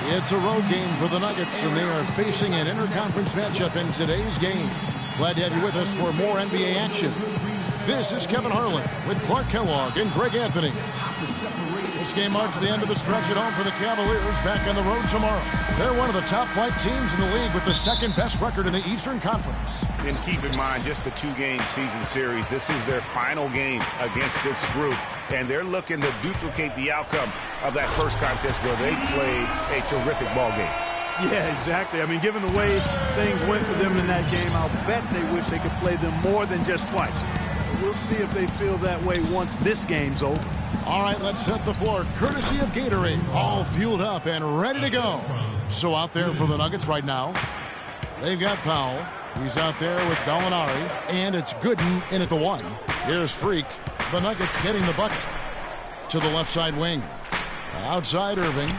It's a road game for the Nuggets, and they are facing an interconference matchup in today's game. Glad to have you with us for more NBA action. This is Kevin Harlan with Clark Kellogg and Greg Anthony. This game marks the end of the stretch at home for the Cavaliers, back on the road tomorrow. They're one of the top flight teams in the league with the second best record in the Eastern Conference. And keep in mind, just the two-game season series. This is their final game against this group, and they're looking to duplicate the outcome of that first contest where they played a terrific ball game. Yeah, exactly. I mean, given the way things went for them in that game, I'll bet they wish they could play them more than just twice. We'll see if they feel that way once this game's over. All right, let's set the floor. Courtesy of Gatorade, all fueled up and ready to go. So out there for the Nuggets right now, they've got Powell. He's out there with Gallinari, and it's Gooden in at the one. Here's Freak. The Nuggets getting the bucket to the left side wing. Outside Irving.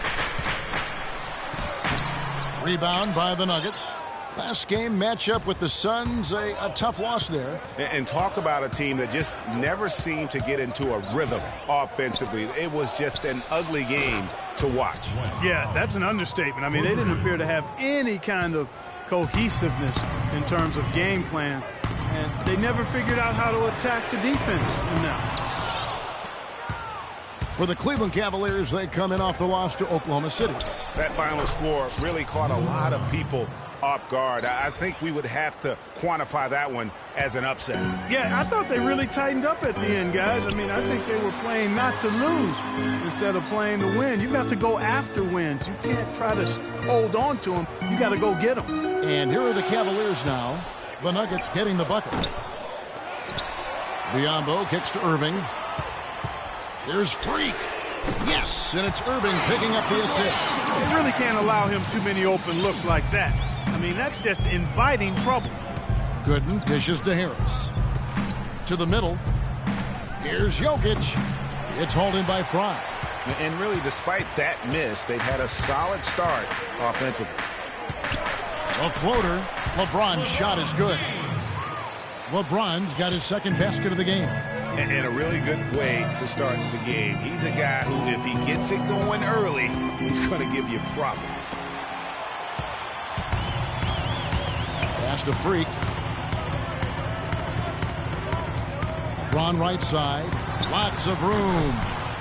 Rebound by the Nuggets. Last game matchup with the Suns, a tough loss there. And talk about a team that just never seemed to get into a rhythm offensively. It was just an ugly game to watch. Yeah, that's an understatement. I mean, they didn't appear to have any kind of cohesiveness in terms of game plan, and they never figured out how to attack the defense in that. For the Cleveland Cavaliers, they come in off the loss to Oklahoma City. That final score really caught a lot of people off guard. I think we would have to quantify that one as an upset. Yeah, I thought they really tightened up at the end, guys. I mean, I think they were playing not to lose instead of playing to win. You got to go after wins. You can't try to hold on to them. You got to go get them. And here are the Cavaliers now. The Nuggets getting the bucket. Biyombo kicks to Irving. Here's Freak. Yes, and it's Irving picking up the assist. You really can't allow him too many open looks like that. I mean, that's just inviting trouble. Gooden dishes to Harris. To the middle. Here's Jokic. It's hauled in by Fry. And really, despite that miss, they've had a solid start offensively. A floater. LeBron's shot is good. LeBron's got his second basket of the game. And a really good way to start the game. He's a guy who, if he gets it going early, he's going to give you problems. Pass to Freak. LeBron right side. Lots of room.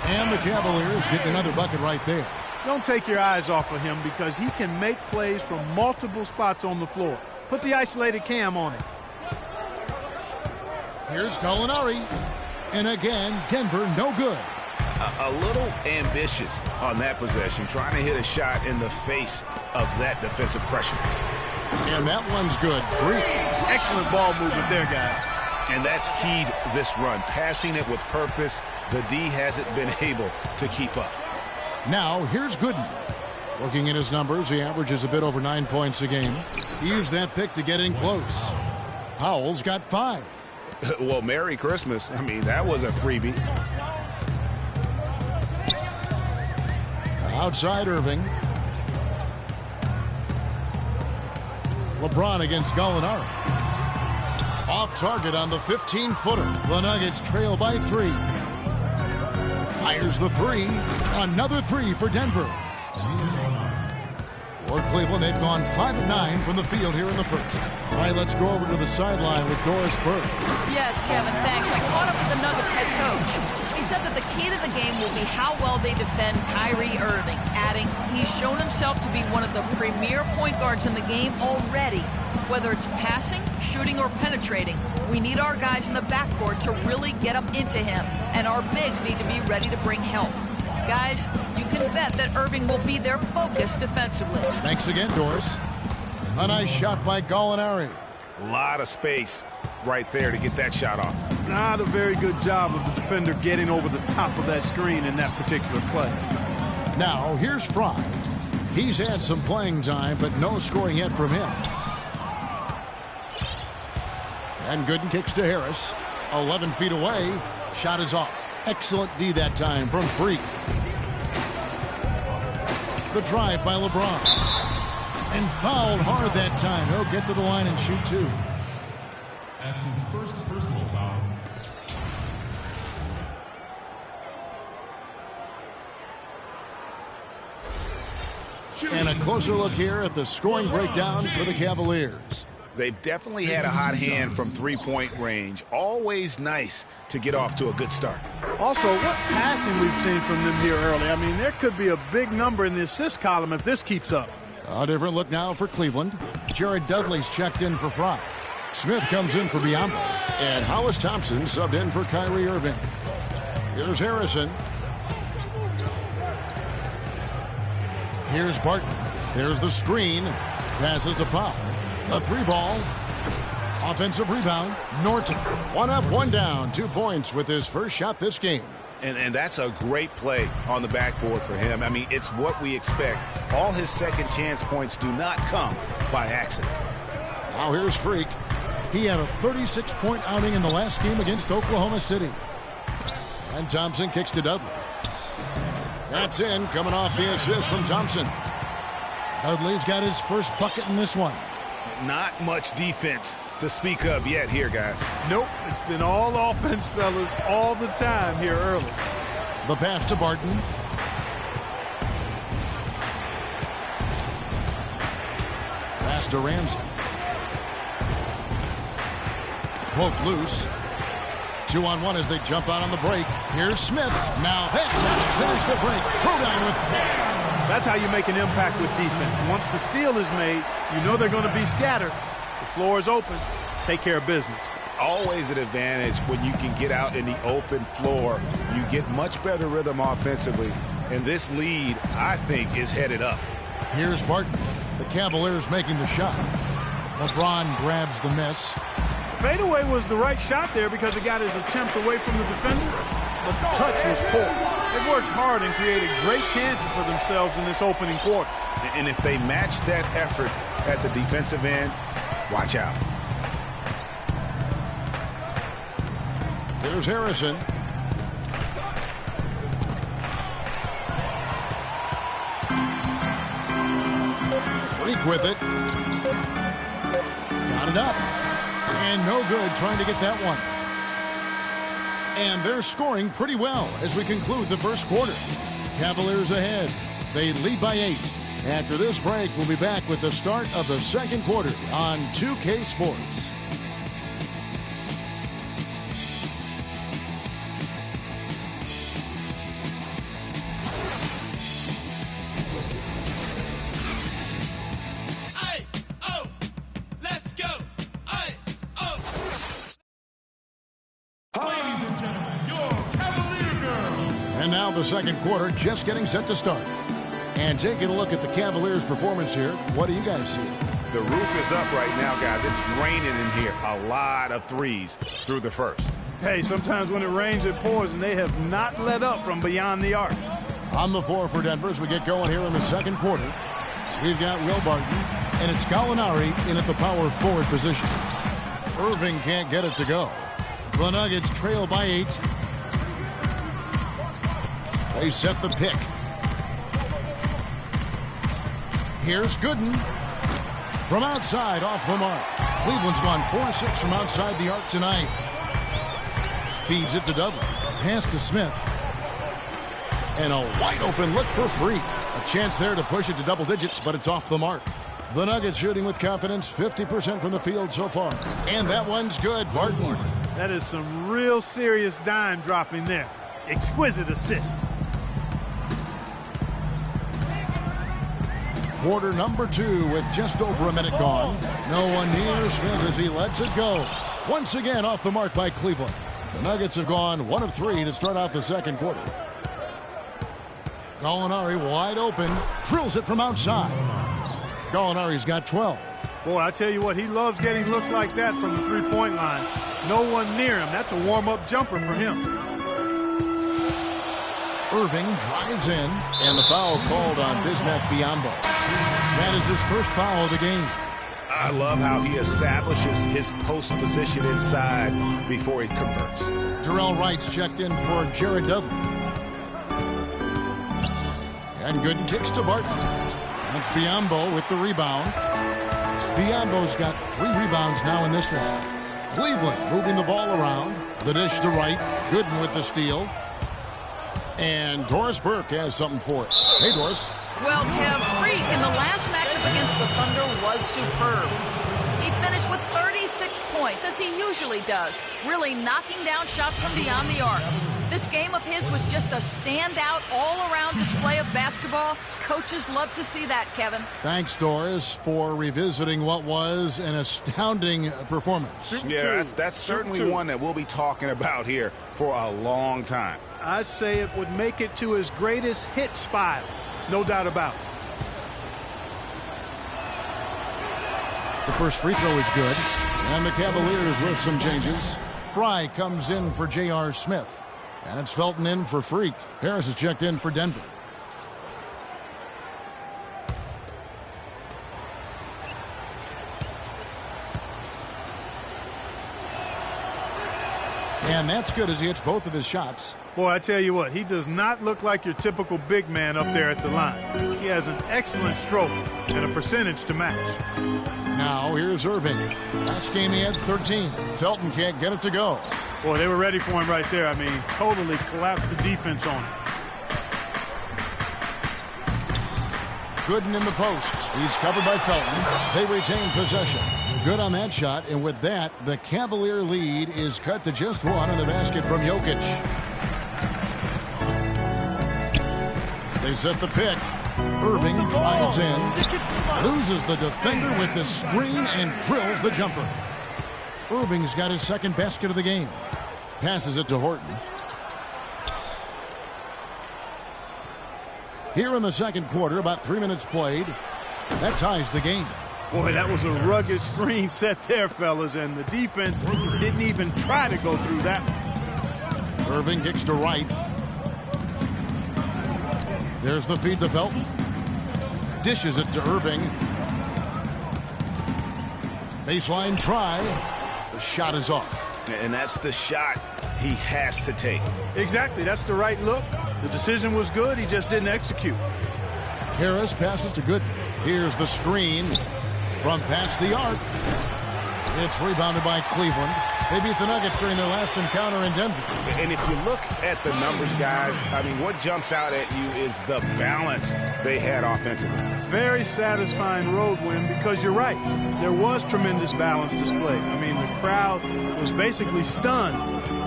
And the Cavaliers get another bucket right there. Don't take your eyes off of him because he can make plays from multiple spots on the floor. Put the isolated cam on him. Here's Gallinari. And again, Denver no good. A little ambitious on that possession, trying to hit a shot in the face of that defensive pressure. And that one's good. Freak. Excellent ball movement there, guys. And that's keyed this run. Passing it with purpose. The D hasn't been able to keep up. Now, here's Gooden. Looking at his numbers, he averages a bit over 9 points a game. He used that pick to get in close. Powell's got 5. Well, Merry Christmas. I mean, that was a freebie. Outside Irving. LeBron against Gallinari. Off target on the 15-footer. The Nuggets trail by 3. Fires the 3. Another 3 for Denver. For Cleveland, they've gone 5 of 9 from the field here in the first. All right, let's go over to the sideline with Doris Burke. Yes, Kevin, thanks. I caught up with the Nuggets head coach. He said that the key to the game will be how well they defend Kyrie Irving, adding he's shown himself to be one of the premier point guards in the game already. Whether it's passing, shooting, or penetrating, we need our guys in the backcourt to really get up into him, and our bigs need to be ready to bring help. Guys, you can bet that Irving will be their focus defensively. Thanks again, Doris. A nice shot by Gallinari. A lot of space right there to get that shot off. Not a very good job of the defender getting over the top of that screen in that particular play. Now, here's Fry. He's had some playing time, but no scoring yet from him. And Gooden kicks to Harris. 11 feet away. Shot is off. Excellent D that time from Freak. The drive by LeBron. And fouled hard that time. He'll get to the line and shoot 2. That's his first personal foul. And a closer look here at the scoring breakdown for the Cavaliers. They've definitely had a hot hand from three-point range. Always nice to get off to a good start. Also, what passing we've seen from them here early. I mean, there could be a big number in the assist column if this keeps up. A different look now for Cleveland. Jared Dudley's checked in for Fry. Smith comes in for Biyombo. And Hollis Thompson subbed in for Kyrie Irving. Here's Harrison. Here's Barton. Here's the screen. Passes to Powell. A three ball. Offensive rebound. Norton. One up, one down. 2 points with his first shot this game. And that's a great play on the backboard for him. I mean, it's what we expect. All his second chance points do not come by accident. Now here's Freak. He had a 36-point outing in the last game against Oklahoma City. And Thompson kicks to Dudley. That's in, coming off the assist from Thompson. Dudley's got his first bucket in this one. Not much defense to speak of yet here, guys. Nope, it's been all offense, fellas, all the time here early. The pass to Barton. Pass to Ramsey. Poked loose. 2-on-1 as they jump out on the break. Here's Smith. Now that's how to finish the break. Throw down with push. That's how you make an impact with defense. Once the steal is made, you know they're going to be scattered. The floor is open. Take care of business. Always an advantage when you can get out in the open floor. You get much better rhythm offensively. And this lead, I think, is headed up. Here's Barton. The Cavaliers making the shot. LeBron grabs the miss. Fadeaway was the right shot there because it got his attempt away from the defender, but the touch was poor. They've worked hard and created great chances for themselves in this opening quarter. And if they match that effort at the defensive end, watch out. Here's Harrison. Freak with it. Got it up. And no good trying to get that one. And they're scoring pretty well as we conclude the first quarter. Cavaliers ahead. They lead by 8. After this break, we'll be back with the start of the second quarter on 2K Sports. And now the second quarter just getting set to start. And taking a look at the Cavaliers' performance here, what do you guys see? The roof is up right now, guys. It's raining in here. A lot of threes through the first. Hey, sometimes when it rains, it pours, and they have not let up from beyond the arc. On the floor for Denver as we get going here in the second quarter. We've got Will Barton, and it's Gallinari in at the power forward position. Irving can't get it to go. The Nuggets trail by 8. They set the pick. Here's Gooden. From outside, off the mark. Cleveland's gone 4-6 from outside the arc tonight. Feeds it to Dudley. Pass to Smith. And a wide open look for Freak. A chance there to push it to double digits, but it's off the mark. The Nuggets shooting with confidence, 50% from the field so far. And that one's good. Barton. That is some real serious dime dropping there. Exquisite assist. Quarter number 2 with just over a minute gone. No one near Smith as he lets it go. Once again off the mark by Cleveland. The Nuggets have gone 1 of 3 to start out the second quarter. Gallinari wide open. Drills it from outside. Gallinari's got 12. Boy, I tell you what, he loves getting looks like that from the three-point line. No one near him. That's a warm-up jumper for him. Irving drives in, and the foul called on Bismack Biyombo. That is his first foul of the game. I love how he establishes his post position inside before he converts. Terrell Wright's checked in for Jared Dudley. And Gooden kicks to Barton. That's Biyombo with the rebound. Biyombo's got 3 rebounds now in this one. Cleveland moving the ball around. The dish to Wright. Gooden with the steal. And Doris Burke has something for us. Hey, Doris. Well, Kev, Freak in the last matchup against the Thunder was superb. He finished with 36 points, as he usually does, really knocking down shots from beyond the arc. This game of his was just a standout, all-around display of basketball. Coaches love to see that, Kevin. Thanks, Doris, for revisiting what was an astounding performance. Yeah, that's certainly one that we'll be talking about here for a long time. I'd say it would make it to his greatest hits file. No doubt about it. The first free throw is good. And the Cavaliers with some changes. Fry comes in for J.R. Smith. And it's Felton in for Freak. Harris is checked in for Denver. And that's good as he hits both of his shots. Boy, I tell you what, he does not look like your typical big man up there at the line. He has an excellent stroke and a percentage to match. Now here's Irving. Last game he had 13. Felton can't get it to go. Boy, they were ready for him right there. I mean, totally collapsed the defense on him. Gooden in the post. He's covered by Felton. They retain possession. Good on that shot, and with that, the Cavalier lead is cut to just one in the basket from Jokic. They set the pick. Irving drives in, loses the defender with the screen, and drills the jumper. Irving's got his second basket of the game. Passes it to Horton. Here in the second quarter, about 3 minutes played. That ties the game. Boy, that was a rugged screen set there, fellas, and the defense didn't even try to go through that one. Irving kicks to right. There's the feed to Felton. Dishes it to Irving. Baseline try. The shot is off. And that's the shot he has to take. Exactly. That's the right look. The decision was good. He just didn't execute. Harris passes to Gooden. Here's the screen from past the arc. It's rebounded by Cleveland. They beat the Nuggets during their last encounter in Denver. And if you look at the numbers, guys, I mean, what jumps out at you is the balance they had offensively. Very satisfying road win because you're right. There was tremendous balance displayed. I mean, the crowd was basically stunned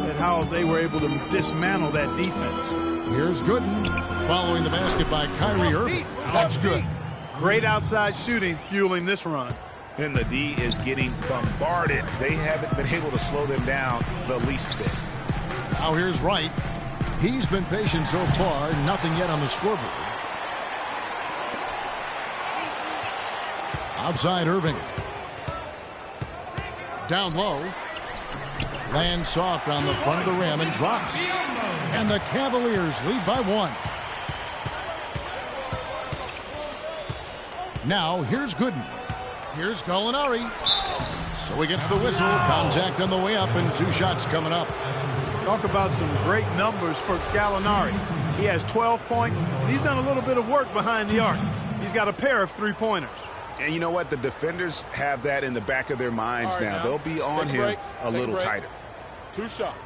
at how they were able to dismantle that defense. Here's Gooden following the basket by Kyrie Irving. That's good. Great outside shooting fueling this run. And the D is getting bombarded. They haven't been able to slow them down the least bit. Now here's Wright. He's been patient so far. Nothing yet on the scoreboard. Outside Irving. Down low. Lands soft on the front of the rim and drops. And the Cavaliers lead by one. Now here's Gooden. Here's Gallinari. So he gets the whistle. Contact on the way up and 2 shots coming up. Talk about some great numbers for Gallinari. He has 12 points. He's done a little bit of work behind the arc. He's got a pair of 3-pointers. And you know what? The defenders have that in the back of their minds now. They'll be on him a little tighter. 2 shots.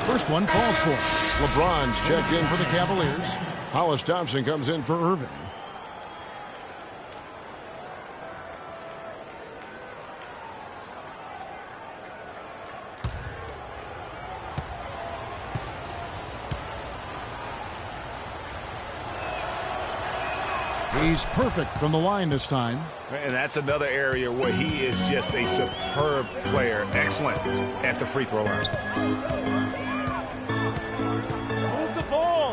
First one falls for him. LeBron's checked in for the Cavaliers. Hollis Thompson comes in for Irving. He's perfect from the line this time. And that's another area where he is just a superb player. Excellent at the free throw line.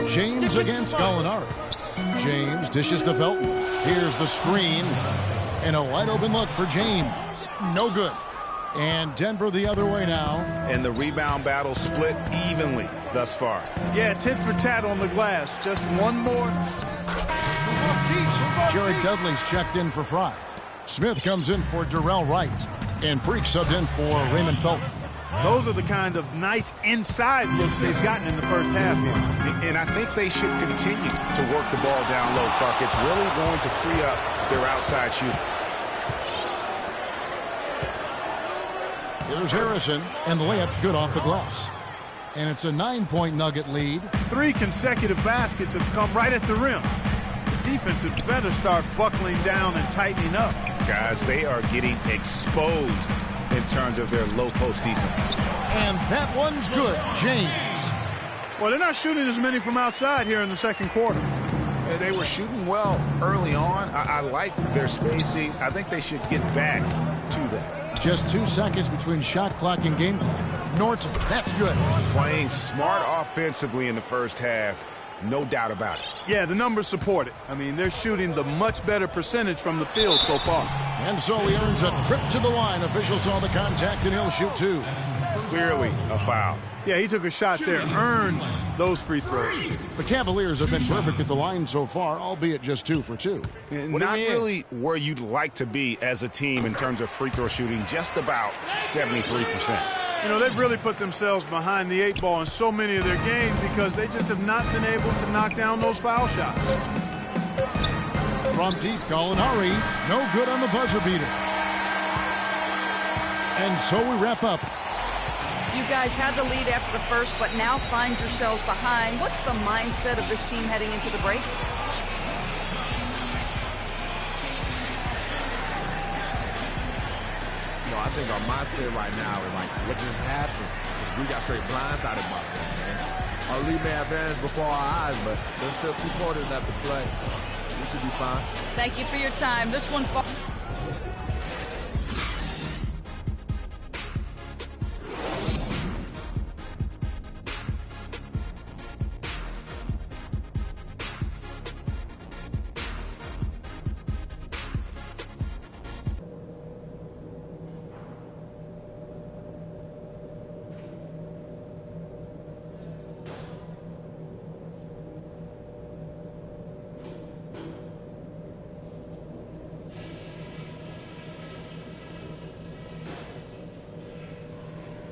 James against Gallinari. James dishes to Felton. Here's the screen. And a wide open look for James. No good. And Denver the other way now. And the rebound battle split evenly thus far. Yeah, tit for tat on the glass. Just one more. Jared Dudley's checked in for Fry. Smith comes in for Darrell Wright. And Freak subbed in for Raymond Felton. Those are the kind of nice inside looks they've gotten in the first half here. And I think they should continue to work the ball down low, Clark. It's really going to free up their outside shooting. Here's Harrison, and the layup's good off the glass. And it's a 9-point Nugget lead. 3 consecutive baskets have come right at the rim. The defense had better start buckling down and tightening up. Guys, they are getting exposed in terms of their low post defense. And that one's good. James. Well, they're not shooting as many from outside here in the second quarter. They were shooting well early on. I like their spacing. I think they should get back to that. Just 2 seconds between shot clock and game clock. Norton, that's good. Playing smart offensively in the first half, no doubt about it. Yeah, the numbers support it. I mean, they're shooting the much better percentage from the field so far. And so he earns a trip to the line. Officials saw the contact, and he'll shoot 2. Clearly a foul. Yeah, he took a shot there, earned those free throws. The Cavaliers have been perfect at the line so far, albeit just 2 for 2. Not really where you'd like to be as a team in terms of free throw shooting, just about 73%. You know, they've really put themselves behind the 8 ball in so many of their games because they just have not been able to knock down those foul shots. From deep, Gallinari, no good on the buzzer beater. And so we wrap up. You guys had the lead after the first, but now find yourselves behind. What's the mindset of this team heading into the break? I think our mindset right now is like, what just happened? We got straight blindsided by that, man. Our lead may advance before our eyes, but there's still 2 quarters left to play. So we should be fine. Thank you for your time. This one.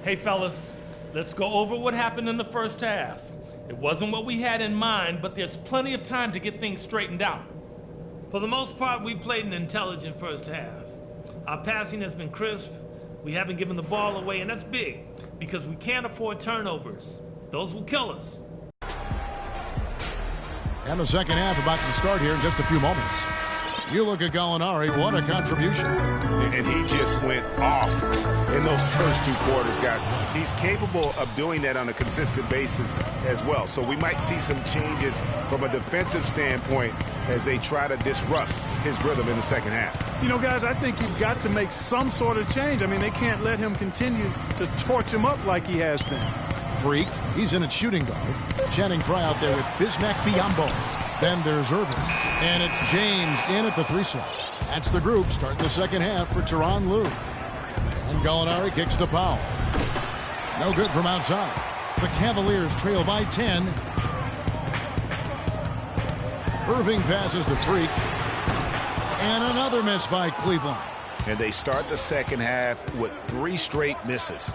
Hey, fellas, let's go over what happened in the first half. It wasn't what we had in mind, but there's plenty of time to get things straightened out. For the most part, we played an intelligent first half. Our passing has been crisp. We haven't given the ball away, and that's big because we can't afford turnovers. Those will kill us. And the second half about to start here in just a few moments. You look at Gallinari, what a contribution. And he just went off in those first 2 quarters, guys. He's capable of doing that on a consistent basis as well. So we might see some changes from a defensive standpoint as they try to disrupt his rhythm in the second half. You know, guys, I think you've got to make some sort of change. I mean, they can't let him continue to torch him up like he has been. Freak, he's in at shooting guard. Channing Frye out there with Bismack Biyombo. Then there's Irving. And it's James in at the 3 slot. That's the group starting the second half for Tyronn Lue. And Gallinari kicks to Powell. No good from outside. The Cavaliers trail by 10. Irving passes to Freak. And another miss by Cleveland. And they start the second half with 3 straight misses.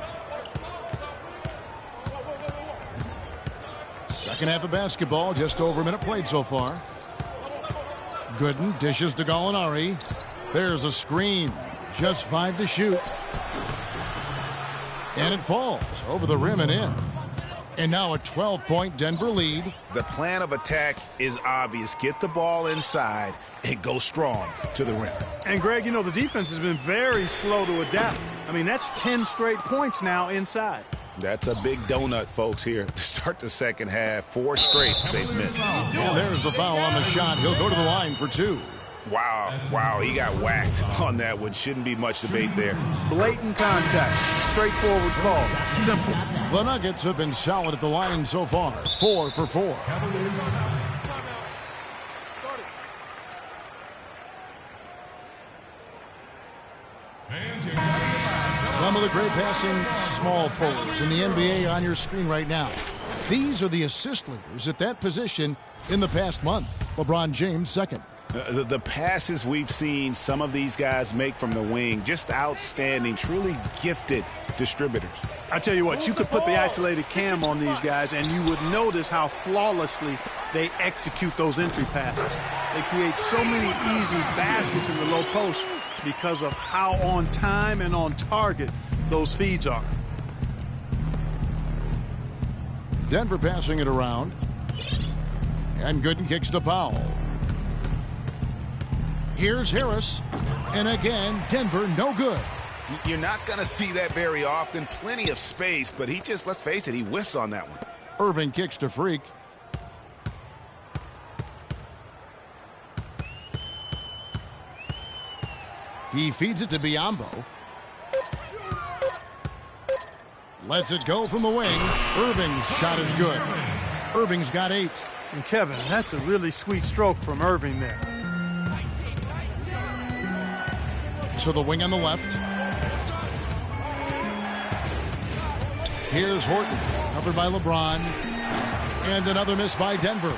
Second half of basketball, just over a minute played so far. Gooden dishes to Gallinari. There's a screen. Just 5 to shoot. And it falls over the rim and in. And now a 12-point Denver lead. The plan of attack is obvious. Get the ball inside and go strong to the rim. And, Greg, you know, the defense has been very slow to adapt. I mean, that's 10 straight points now inside. That's a big donut, folks, here to start the second half. 4 straight they've missed. And there's the foul on the shot. He'll go to the line for 2. Wow, he got whacked on that one. Shouldn't be much debate there. Blatant contact. Straightforward call. Simple. The Nuggets have been solid at the line so far. 4 for 4. Some of the great passing small forwards in the NBA on your screen right now. These are the assist leaders at that position in the past month. LeBron James second. The passes we've seen some of these guys make from the wing, just outstanding, truly gifted distributors. I tell you what, you could put the isolated cam on these guys and you would notice how flawlessly they execute those entry passes. They create so many easy baskets in the low post because of how on time and on target those feeds are. Denver passing it around. And Gooden kicks to Powell. Here's Harris. And again, Denver no good. You're not going to see that very often. Plenty of space, but he just, let's face it, he whiffs on that one. Irving kicks to Freak. He feeds it to Biyombo. Lets it go from the wing. Irving's shot is good. Irving's got 8. And Kevin, that's a really sweet stroke from Irving there. To the wing on the left. Here's Horton, covered by LeBron. And another miss by Denver.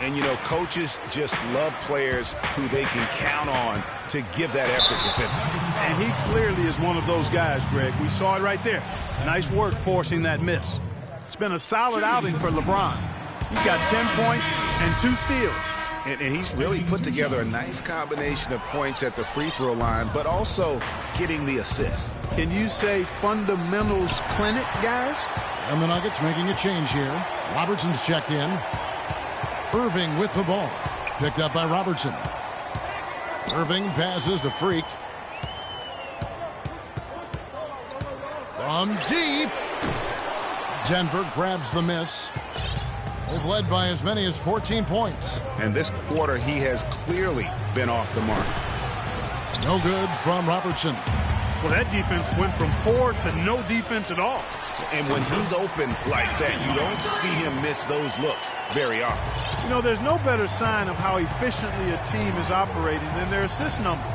And, you know, coaches just love players who they can count on to give that effort defensively. And he clearly is one of those guys, Greg. We saw it right there. Nice work forcing that miss. It's been a solid outing for LeBron. He's got 10 points and 2 steals. And he's really put together a nice combination of points at the free throw line, but also getting the assist. Can you say fundamentals clinic, guys? And the Nuggets making a change here. Robertson's checked in. Irving with the ball. Picked up by Robertson. Irving passes to Freak. From deep. Denver grabs the miss. They've led by as many as 14 points. And this quarter, he has clearly been off the mark. No good from Robertson. Well, that defense went from poor to no defense at all. And when he's open like that, you don't see him miss those looks very often. You know, there's no better sign of how efficiently a team is operating than their assist number.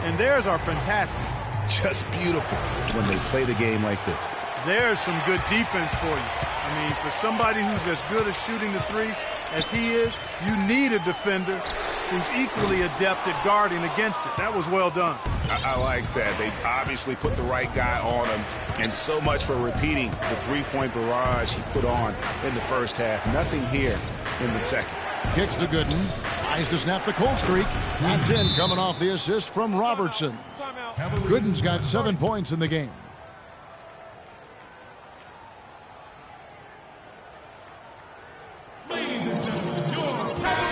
And theirs are fantastic. Just beautiful when they play the game like this. There's some good defense for you. I mean, for somebody who's as good at shooting the three as he is, you need a defender who's equally adept at guarding against it. That was well done. I like that. They obviously put the right guy on him, and so much for repeating the three-point barrage he put on in the first half. Nothing here in the second. Kicks to Gooden. Tries to snap the cold streak. That's in, coming off the assist from Robertson. Gooden's got 7 points in the game.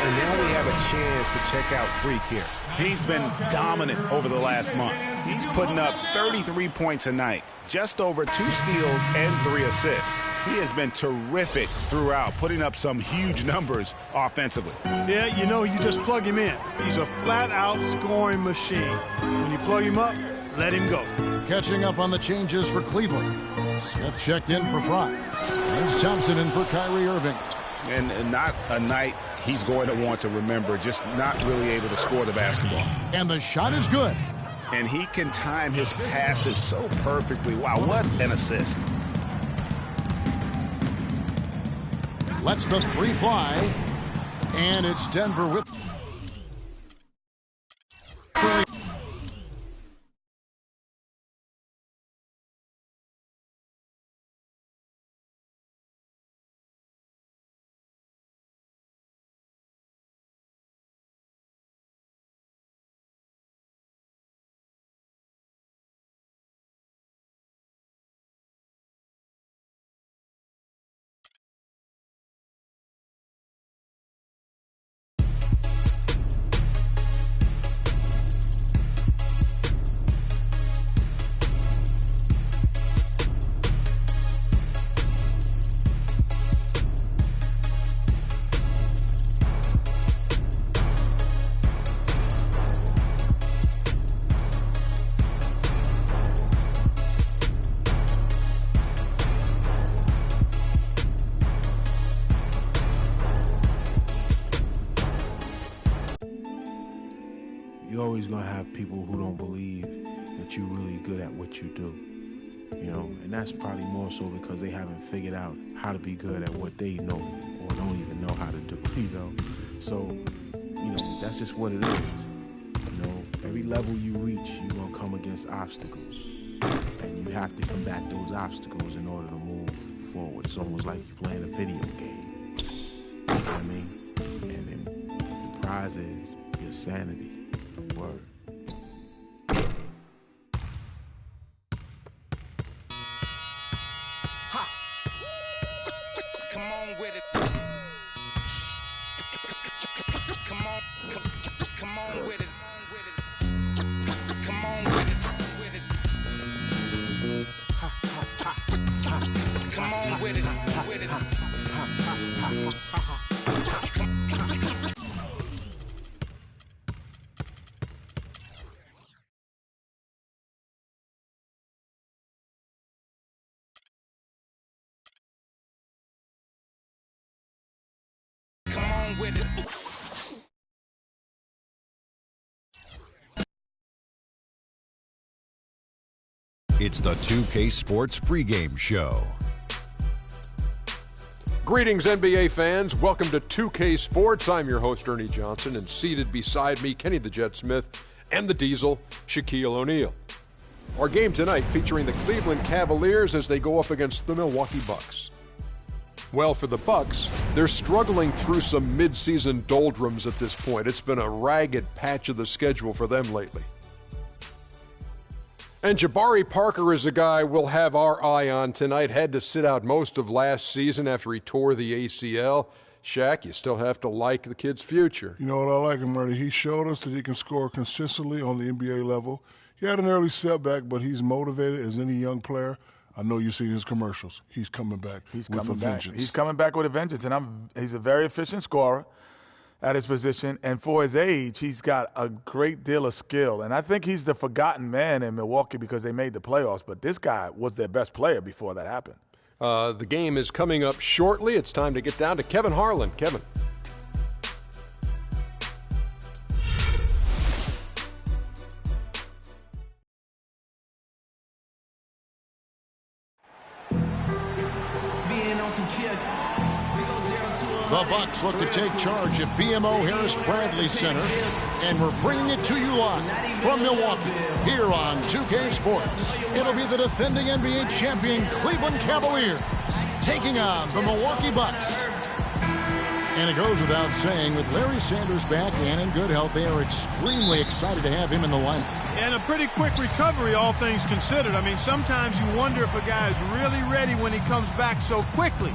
And now we have a chance to check out Freak here. He's been dominant over the last month. He's putting up 33 points a night, just over 2 steals and 3 assists. He has been terrific throughout, putting up some huge numbers offensively. Yeah, you know, you just plug him in. He's a flat-out scoring machine. When you plug him up, let him go. Catching up on the changes for Cleveland. Smith checked in for Fry. There's Thompson in for Kyrie Irving. And not a night he's going to want to remember, just not really able to score the basketball. And the shot is good. And he can time his passes so perfectly. Wow, what an assist. Lets the 3 fly. And it's Denver with... You're always going to have people who don't believe that you're really good at what you do, you know, and that's probably more so because they haven't figured out how to be good at what they know or don't even know how to do, you know. So, you know, that's just what it is. You know, every level you reach, you're going to come against obstacles, and you have to combat those obstacles in order to move forward. It's almost like you're playing a video game, you know what I mean? And then the prize is your sanity. Word. It's the 2K Sports pregame show. Greetings, NBA fans. Welcome to 2K Sports. I'm your host, Ernie Johnson, and seated beside me, Kenny the Jet Smith and the Diesel, Shaquille O'Neal. Our game tonight featuring the Cleveland Cavaliers as they go up against the Milwaukee Bucks. Well, for the Bucks, they're struggling through some mid-season doldrums at this point. It's been a ragged patch of the schedule for them lately. And Jabari Parker is a guy we'll have our eye on tonight. Had to sit out most of last season after he tore the ACL. Shaq, you still have to like the kid's future. You know what I like him, Ernie? He showed us that he can score consistently on the NBA level. He had an early setback, but he's motivated as any young player. I know you've seen his commercials. He's coming back with a vengeance. He's coming back with a vengeance, and he's a very efficient scorer at his position, and for his age, he's got a great deal of skill. And I think he's the forgotten man in Milwaukee because they made the playoffs, but this guy was their best player before that happened. The game is coming up shortly. It's time to get down to Kevin Harlan. Kevin. The Bucks look to take charge at BMO Harris Bradley Center, and we're bringing it to you live from Milwaukee here on 2K Sports. It'll be the defending NBA champion Cleveland Cavaliers taking on the Milwaukee Bucks. And it goes without saying, with Larry Sanders back and in good health, they are extremely excited to have him in the lineup. And a pretty quick recovery, all things considered. I mean, sometimes you wonder if a guy is really ready when he comes back so quickly.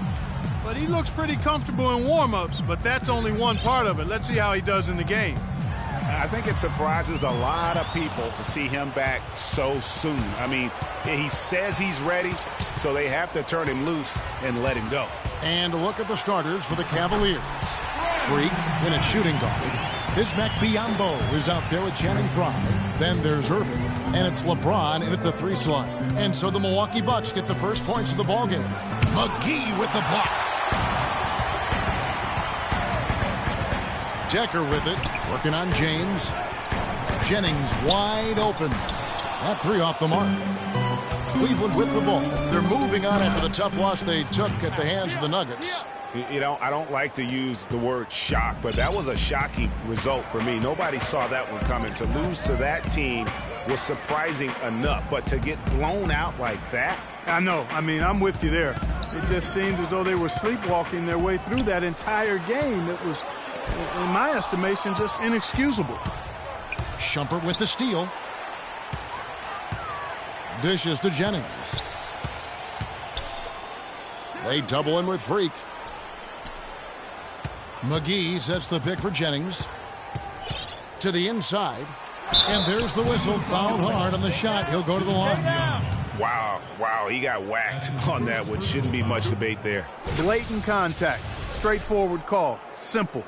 But he looks pretty comfortable in warm-ups, but that's only one part of it. Let's see how he does in the game. I think it surprises a lot of people to see him back so soon. I mean, he says he's ready, so they have to turn him loose and let him go. And look at the starters for the Cavaliers. Freak in a shooting guard. Bismack Biyombo is out there with Channing Frye. Then there's Irving, and it's LeBron in at the 3 slot. And so the Milwaukee Bucks get the first points of the ballgame. McGee with the block. Decker with it, working on James. Jennings wide open. That 3 off the mark. Cleveland with the ball. They're moving on after the tough loss they took at the hands of the Nuggets. You know, I don't like to use the word shock, but that was a shocking result for me. Nobody saw that one coming. To lose to that team was surprising enough, but to get blown out like that? I know. I mean, I'm with you there. It just seemed as though they were sleepwalking their way through that entire game. It was, in my estimation, just inexcusable. Shumpert with the steal. Dishes to Jennings. They double him with Freak. McGee sets the pick for Jennings. To the inside. And there's the whistle. Fouled hard on the shot. He'll go to the line. Wow, he got whacked on that, which shouldn't be much debate there. Blatant contact. Straightforward call. Simple.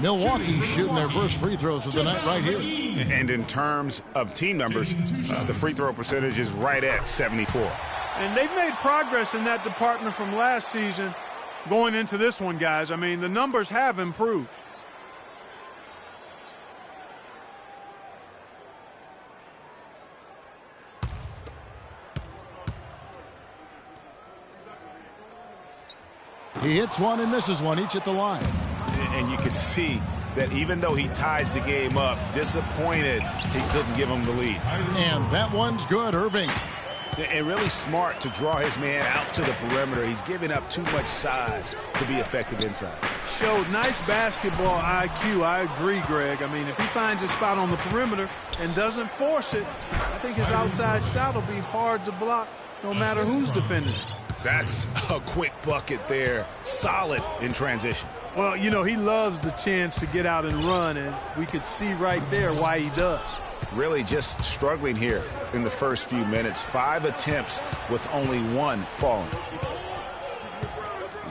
Milwaukee shooting their first free throws of the night right here. And in terms of team numbers, the free throw percentage is right at 74. And they've made progress in that department from last season going into this one, guys. I mean, the numbers have improved. He hits one and misses one, each at the line. And you can see that even though he ties the game up, disappointed he couldn't give him the lead. And that one's good, Irving. And really smart to draw his man out to the perimeter. He's giving up too much size to be effective inside. Showed nice basketball IQ. I agree, Greg. I mean, if he finds his spot on the perimeter and doesn't force it, I think his outside shot will be hard to block no matter who's defending it. That's a quick bucket there. Solid in transition. Well, you know, he loves the chance to get out and run, and we could see right there why he does. Really just struggling here in the first few minutes. 5 attempts with only 1 falling.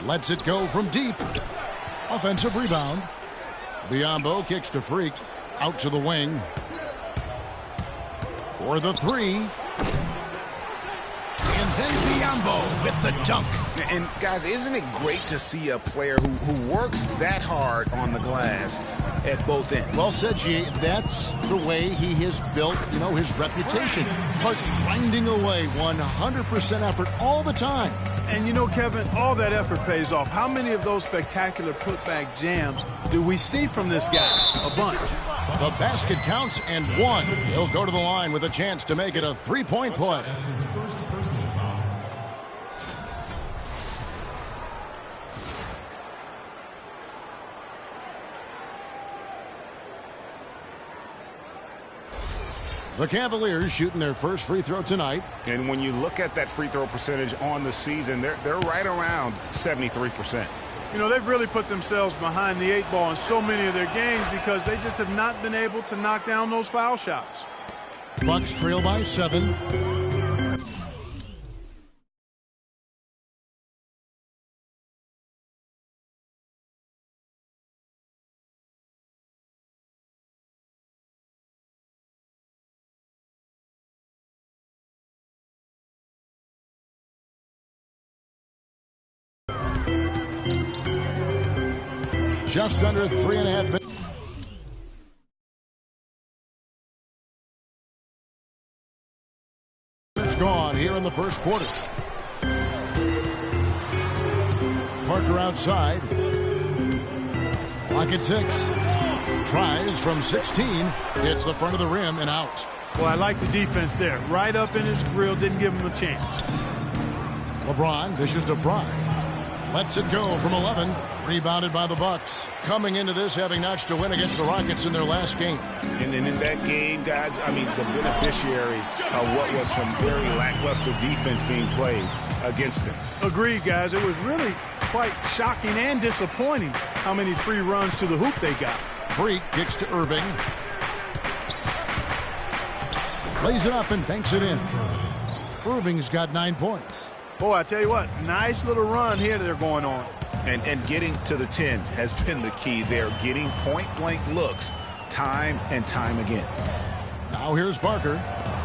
Lets it go from deep. Offensive rebound. Biyombo kicks to Freak. Out to the wing. For the 3. And then Biyombo with the dunk. And guys, isn't it great to see a player who works that hard on the glass at both ends? Well said, G. That's the way he has built, his reputation. Grinding away, 100% effort all the time. And Kevin, all that effort pays off. How many of those spectacular putback jams do we see from this guy? A bunch. The basket counts and one. He'll go to the line with a chance to make it a three-point play. That's his first personal foul. The Cavaliers shooting their first free throw tonight. And when you look at that free throw percentage on the season, they're right around 73%. They've really put themselves behind the 8 ball in so many of their games because they just have not been able to knock down those foul shots. Bucks trail by 7. Just under 3.5 minutes. It's gone here in the first quarter. Parker outside. Clock at 6. Tries from 16. Hits the front of the rim and out. Well, I like the defense there. Right up in his grill, didn't give him a chance. LeBron dishes to Fry. Lets it go from 11. Rebounded by the Bucks. Coming into this having notched a win against the Rockets in their last game. And in that game, guys, the beneficiary of what was some very lackluster defense being played against them. Agreed, guys. It was really quite shocking and disappointing how many free runs to the hoop they got. Freak kicks to Irving. Plays it up and banks it in. Irving's got 9 points. Boy, I tell you what, nice little run here they're going on. And getting to the 10 has been the key. They're getting point-blank looks time and time again. Now here's Parker.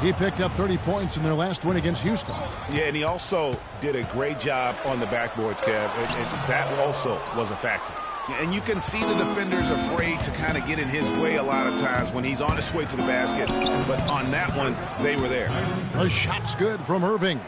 He picked up 30 points in their last win against Houston. Yeah, and he also did a great job on the backboards, Kev. And that also was a factor. And you can see the defenders afraid to kind of get in his way a lot of times when he's on his way to the basket. But on that one, they were there. The shot's good from Irving.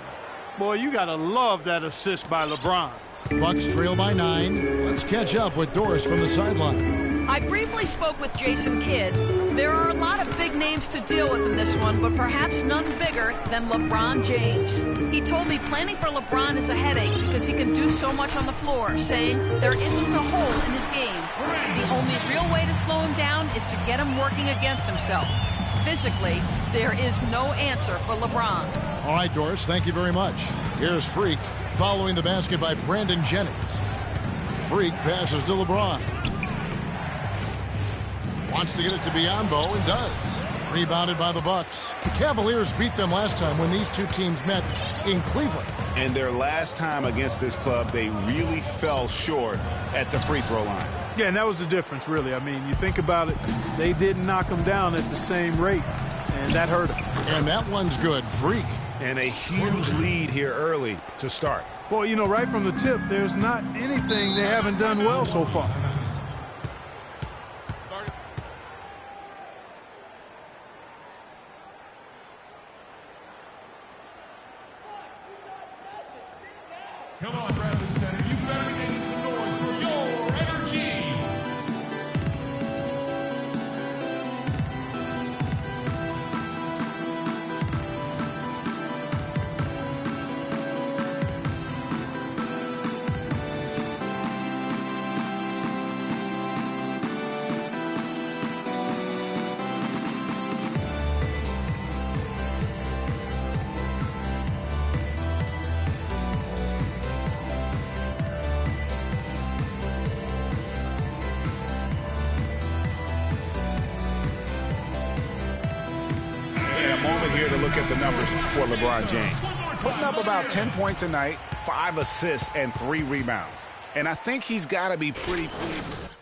Boy, you got to love that assist by LeBron. Bucks trail by 9. Let's catch up with Doris from the sideline. I briefly spoke with Jason Kidd. There are a lot of big names to deal with in this one, but perhaps none bigger than LeBron James. He told me planning for LeBron is a headache because he can do so much on the floor, saying there isn't a hole in his game. The only real way to slow him down is to get him working against himself. Physically, there is no answer for LeBron. All right, Doris, thank you very much. Here's Freak following the basket by Brandon Jennings. Freak passes to LeBron. Wants to get it to Biyombo and does. Rebounded by the Bucks. The Cavaliers beat them last time when these two teams met in Cleveland. And their last time against this club, they really fell short at the free throw line. Yeah, and that was the difference, really. I mean, you think about it, they didn't knock them down at the same rate, and that hurt them. And that one's good. Freak. And a huge lead here early to start. Well, right from the tip, there's not anything they haven't done well so far. Come on, Bradley Center. You better be making some noise for your energy. Here to look at the numbers for LeBron James. Putting up about 10 points a night, 5 assists, and 3 rebounds. And I think he's got to be pretty pleased.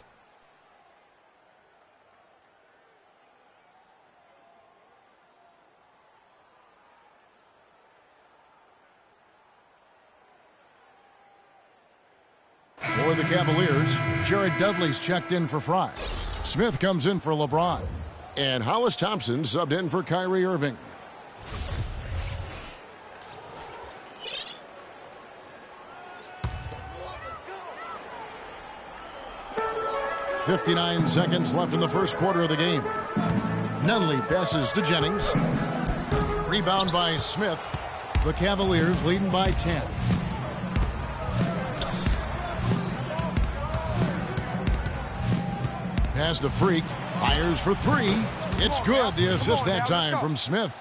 For the Cavaliers, Jared Dudley's checked in for Fry. Smith comes in for LeBron. And Hollis Thompson subbed in for Kyrie Irving. .59 seconds left in the first quarter of the game. Nunley passes to Jennings. Rebound by Smith. The Cavaliers leading by 10. Pass to Freak. Fires for three. It's good. The assist that time from Smith.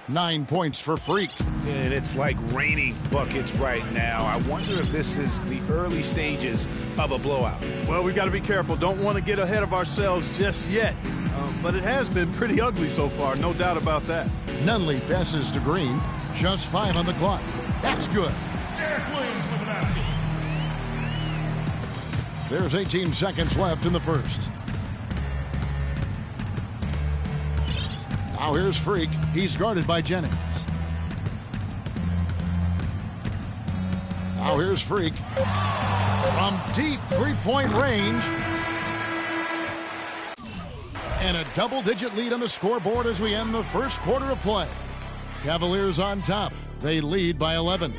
9 points for Freak. And it's like raining buckets right now. I wonder if this is the early stages of a blowout. Well, we've got to be careful. Don't want to get ahead of ourselves just yet. But it has been pretty ugly so far, no doubt about that. Nunley passes to Green. Just 5 on the clock. That's good. Derek Williams for the basket. There's 18 seconds left in the first. Now here's Freak. He's guarded by Jennings. Now here's Freak. From deep three-point range. And a double-digit lead on the scoreboard as we end the first quarter of play. Cavaliers on top. They lead by 11.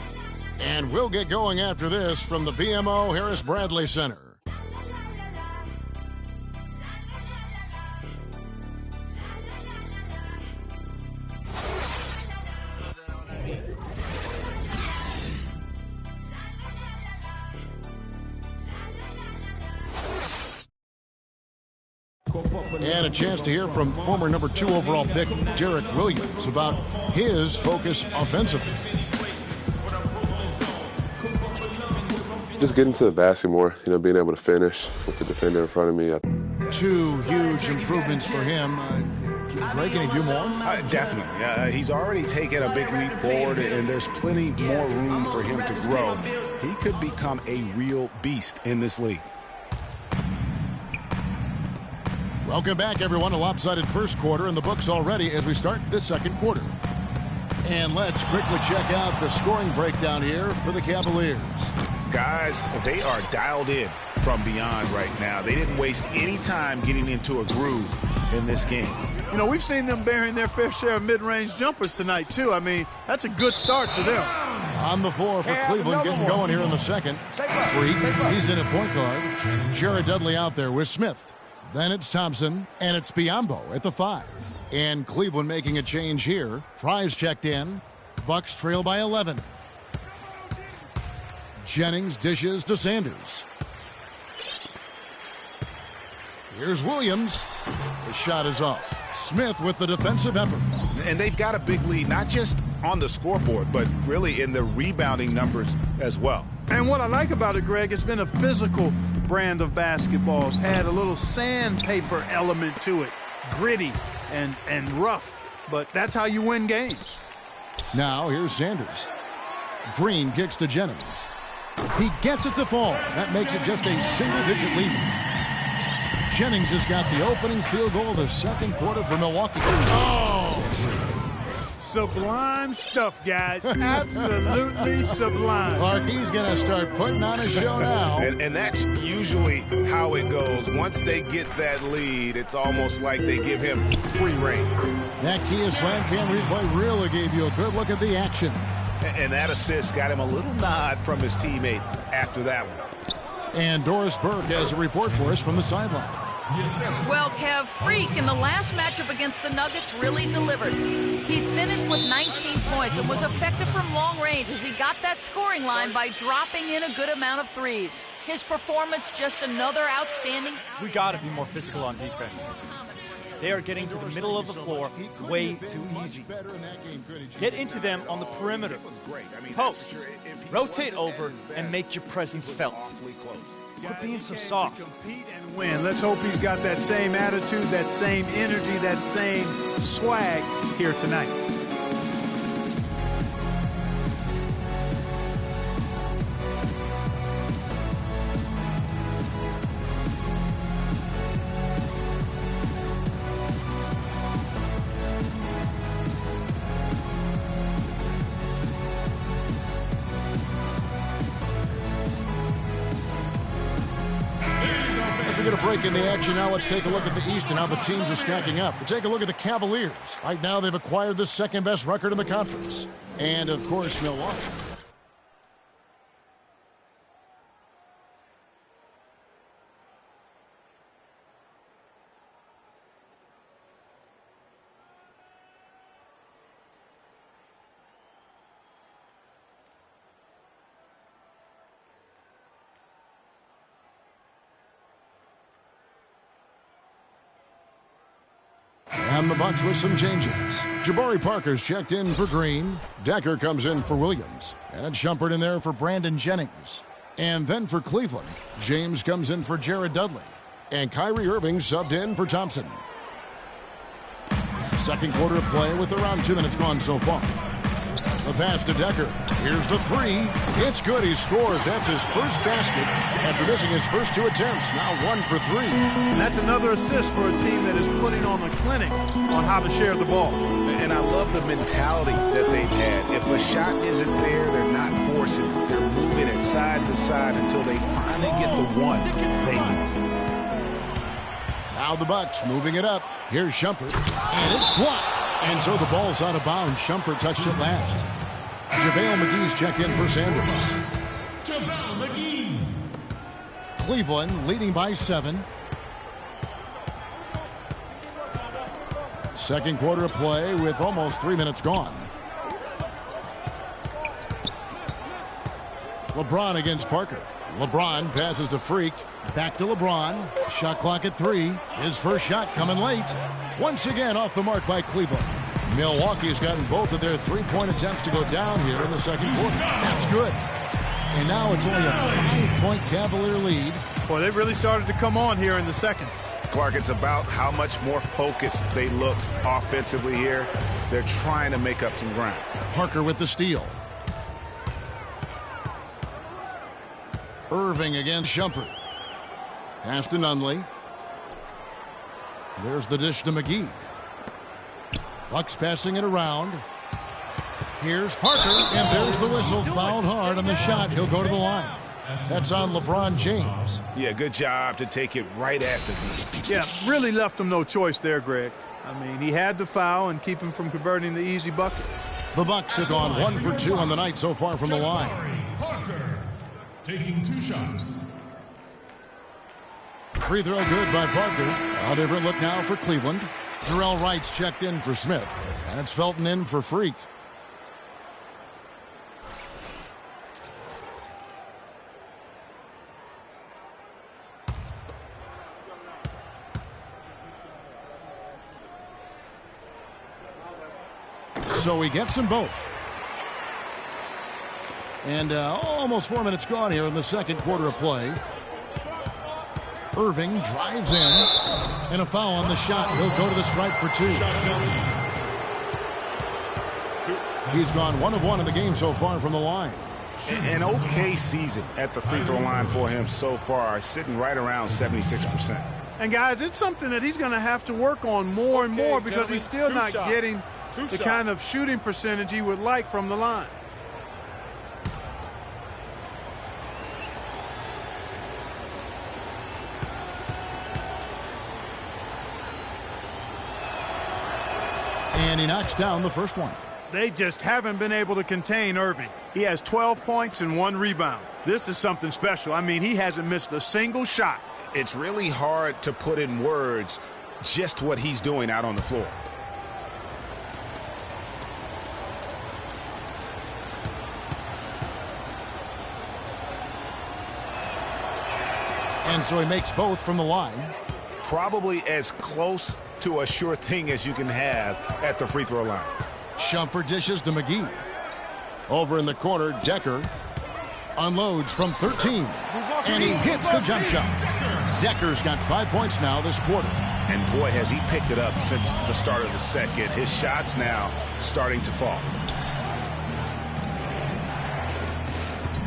And we'll get going after this from the BMO Harris Bradley Center. And a chance to hear from former number 2 overall pick Derek Williams about his focus offensively. Just getting to the basket more, being able to finish with the defender in front of me. 2 huge improvements for him. Greg, can he do more? Definitely. He's already taken a big leap forward, and there's plenty more room for him to grow. He could become a real beast in this league. Welcome back, everyone. A lopsided first quarter in the books already as we start the second quarter. And let's quickly check out the scoring breakdown here for the Cavaliers. Guys, they are dialed in from beyond right now. They didn't waste any time getting into a groove in this game. We've seen them bearing their fair share of mid-range jumpers tonight, too. I mean, that's a good start for them. On the floor for Cleveland, getting going here in the second. Freak, he's in at point guard. Jared Dudley out there with Smith. Then it's Thompson, and it's Biyombo at the 5. And Cleveland making a change here. Fry's checked in. Bucks trail by 11. Jennings dishes to Sanders. Here's Williams. The shot is off. Smith with the defensive effort. And they've got a big lead, not just on the scoreboard, but really in the rebounding numbers as well. And what I like about it, Greg, it's been a physical brand of basketball. It's had a little sandpaper element to it. Gritty and rough. But that's how you win games. Now here's Sanders. Green kicks to Jennings. He gets it to fall. That makes it just a single-digit lead. Jennings has got the opening field goal of the second quarter for Milwaukee. Oh! Sublime stuff, guys. Absolutely sublime. Clark, he's going to start putting on a show now. And that's usually how it goes. Once they get that lead, it's almost like they give him free rein. That Kia Slam Cam replay really gave you a good look at the action. And that assist got him a little nod from his teammate after that one. And Doris Burke has a report for us from the sideline. Well, Kev, Freak in the last matchup against the Nuggets really delivered. He finished with 19 points and was effective from long range as he got that scoring line by dropping in a good amount of threes. His performance just another outstanding. We got to be more physical on defense. They are getting to the middle of the floor way too easy. Get into them on the perimeter. Post, rotate over, and make your presence felt. Quit being so soft. Compete and win. Let's hope he's got that same attitude, that same energy, that same swag here tonight. get a break in the action. Now let's take a look at the East and how the teams are stacking up. We take a look at the Cavaliers. Right now they've acquired the second-best record in the conference. And, of course, Milwaukee. And the Bucks with some changes. Jabari Parker's checked in for Green. Decker comes in for Williams. And Shumpert in there for Brandon Jennings. And then for Cleveland, James comes in for Jared Dudley. And Kyrie Irving subbed in for Thompson. Second quarter of play with around 2 minutes gone so far. The pass to Decker. Here's the three. It's good. He scores. That's his first basket after missing his first 2 attempts. Now 1 for 3. And that's another assist for a team that is putting on a clinic on how to share the ball. And I love the mentality that they've had. If a shot isn't there, they're not forcing it. They're moving it side to side until they finally get the one they need. Now the Bucks moving it up. Here's Shumpert. And it's blocked. And so the ball's out of bounds. Shumpert touched it last. JaVale McGee's checked in for Sanders. JaVale McGee. Cleveland leading by 7. Second quarter of play with almost 3 minutes gone. LeBron against Parker. LeBron passes to Freak. Back to LeBron. Shot clock at 3. His first shot coming late. Once again off the mark by Cleveland. Milwaukee's gotten both of their 3-point attempts to go down here in the second quarter. That's good. And now it's only a 5-point Cavalier lead. Boy, they really started to come on here in the second. Clark, it's about how much more focused they look offensively here. They're trying to make up some ground. Parker with the steal. Irving against Shumpert. Pass to Nunley. There's the dish to McGee. Bucks passing it around. Here's Parker, and there's the whistle. Fouled hard on the shot. He'll go to the line. That's on LeBron James. Yeah, good job to take it right at the knee. Yeah, really left him no choice there, Greg. I mean, he had to foul and keep him from converting the easy bucket. The Bucks have gone 1 for 2 on the night so far from the line. Parker taking 2 shots. Free throw good by Parker. A different look now for Cleveland. Terrell Wright's checked in for Smith. And it's Felton in for Freak. So he gets them both. And almost 4 minutes gone here in the second quarter of play. Irving drives in, and a foul on the shot. He'll go to the stripe for 2. He's gone 1 of 1 in the game so far from the line. An okay season at the free throw line for him so far, sitting right around 76%. And guys, it's something that he's going to have to work on more and more because he's still not getting the kind of shooting percentage he would like from the line. And he knocks down the first one. They just haven't been able to contain Irving. He has 12 points and 1 rebound. This is something special. I mean, he hasn't missed a single shot. It's really hard to put in words just what he's doing out on the floor. And so he makes both from the line. Probably as close to a sure thing as you can have at the free throw line. Shumpert dishes to McGee. Over in the corner, Decker unloads from 13. And he hits the jump shot. Decker's got 5 points now this quarter. And boy, has he picked it up since the start of the second. His shots now starting to fall.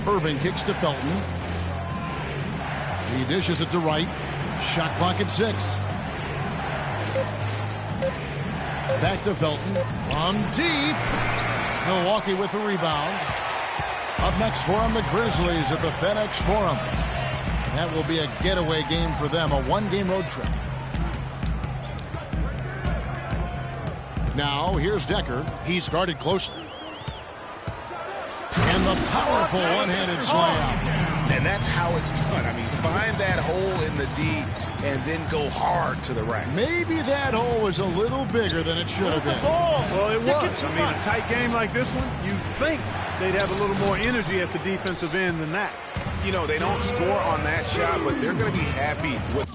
Irving kicks to Felton. He dishes it to Wright. Shot clock at 6. Back to Felton. From deep. Milwaukee with the rebound. Up next for him, the Grizzlies at the FedEx Forum. That will be a getaway game for them, a one-game road trip. Now, here's Decker. He's guarded closely. And the powerful one-handed slam. And that's how it's done. I mean, find that hole in the D and then go hard to the rack. Maybe that hole was a little bigger than it should have been. Well, it was. I mean, a tight game like this one, you think they'd have a little more energy at the defensive end than that. You know, they don't score on that shot, but they're going to be happy with